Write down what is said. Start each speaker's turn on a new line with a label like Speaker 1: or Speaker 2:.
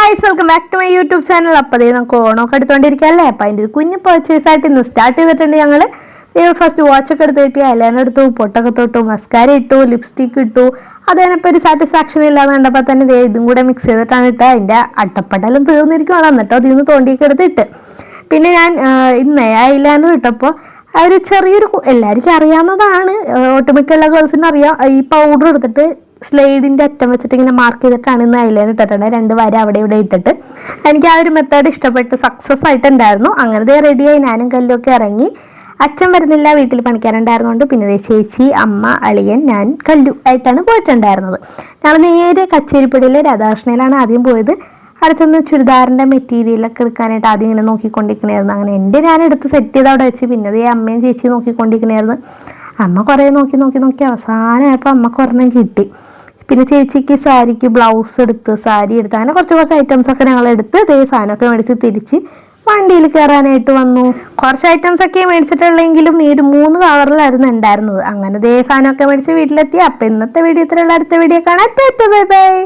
Speaker 1: Guys, welcome back to my YouTube channel. അപ്പോൾ നമുക്ക് ഓണമൊക്കെ എടുത്തുകൊണ്ടിരിക്കുകയല്ലേ. അപ്പം അതിൻ്റെ ഒരു കുഞ്ഞ് പർച്ചേസ് ആയിട്ട് ഇന്ന് സ്റ്റാർട്ട് ചെയ്തിട്ടുണ്ട് ഞങ്ങൾ. ഫസ്റ്റ് വാച്ചൊക്കെ എടുത്ത് കിട്ടി, ഐലൈനർ എടുത്തു, പൊട്ടൊക്കെ തൊട്ടു, മസ്കാര ഇട്ടു, ലിപ്സ്റ്റിക്ക് ഇട്ടു. അത് കഴിഞ്ഞപ്പോൾ ഒരു സാറ്റിസ്ഫാക്ഷൻ ഇല്ലാന്ന് കണ്ടപ്പോൾ തന്നെ ഇതും കൂടെ മിക്സ് ചെയ്തിട്ടാണ് ഇട്ട്. അതിൻ്റെ അട്ടപ്പട്ടെല്ലാം തീർന്നിരിക്കുവാണ്. എന്നിട്ടോ അതിൽ നിന്ന് തോണ്ടിയൊക്കെ എടുത്തിട്ട് പിന്നെ ഞാൻ ഇന്ന് ഐലൈനർ ഇട്ടപ്പോൾ ഒരു ചെറിയൊരു എല്ലാവർക്കും അറിയാവുന്നതാണ്, ഒട്ടുമിക്ക എല്ലാ ഗേൾസിനും അറിയാം. ഈ പൗഡർ എടുത്തിട്ട് സ്ലൈഡിൻ്റെ അറ്റം വെച്ചിട്ട് ഇങ്ങനെ മാർക്ക് ചെയ്തിട്ടാണ് ഇന്ന് ഐലൈനർ ഇട്ടിട്ടുണ്ട്. 2 വര അവിടെ ഇവിടെ ഇട്ടിട്ട് എനിക്ക് ആ ഒരു മെത്തേഡ് ഇഷ്ടപ്പെട്ട് സക്സസ് ആയിട്ടുണ്ടായിരുന്നു. അങ്ങനെ റെഡിയായി ഞാനും കല്ലുമൊക്കെ ഇറങ്ങി. അച്ഛൻ വരുന്നില്ല, വീട്ടിൽ പണിക്കാരുണ്ടായിരുന്നുകൊണ്ട് പിന്നെ ചേച്ചി, അമ്മ, അളിയൻ, ഞാൻ കല്ലു ആയിട്ടാണ് പോയിട്ടുണ്ടായിരുന്നത്. ഞങ്ങൾ നേരെ കച്ചേരിപ്പടിയിലെ രാധാകൃഷ്ണയിലാണ് ആദ്യം പോയത്. അടുത്തുനിന്ന് ചുരിദാറിൻ്റെ മെറ്റീരിയലൊക്കെ എടുക്കാനായിട്ട് ആദ്യം ഇങ്ങനെ നോക്കിക്കൊണ്ടിരിക്കണമായിരുന്നു. അങ്ങനെ ഞാൻ എടുത്ത് സെറ്റ് ചെയ്ത് അവിടെ വെച്ച് പിന്നെ അമ്മയും ചേച്ചി നോക്കിക്കൊണ്ടിരിക്കണമായിരുന്നു. അമ്മ കുറേ നോക്കി അവസാനമായപ്പോൾ അമ്മക്ക് ഒരെണ്ണം കിട്ടി. പിന്നെ ചേച്ചിക്ക് സാരിക്ക് ബ്ലൗസ് എടുത്ത്, സാരി എടുത്ത്, അങ്ങനെ കുറച്ച് ഐറ്റംസ് ഒക്കെ ഞങ്ങൾ എടുത്ത് സാധനമൊക്കെ മേടിച്ച് തിരിച്ച് വണ്ടിയിൽ കയറാനായിട്ട് വന്നു. കുറച്ച് ഐറ്റംസ് ഒക്കെ മേടിച്ചിട്ടുള്ളെങ്കിലും ഈ ഒരു 3 കവറിലായിരുന്നു ഉണ്ടായിരുന്നത്. അങ്ങനെ സാധനമൊക്കെ മേടിച്ച് വീട്ടിലെത്തി. അപ്പം ഇന്നത്തെ വീഡിയോ ഇത്രയുള്ള, അടുത്ത വീഡിയോ കാണാം. Bye bye.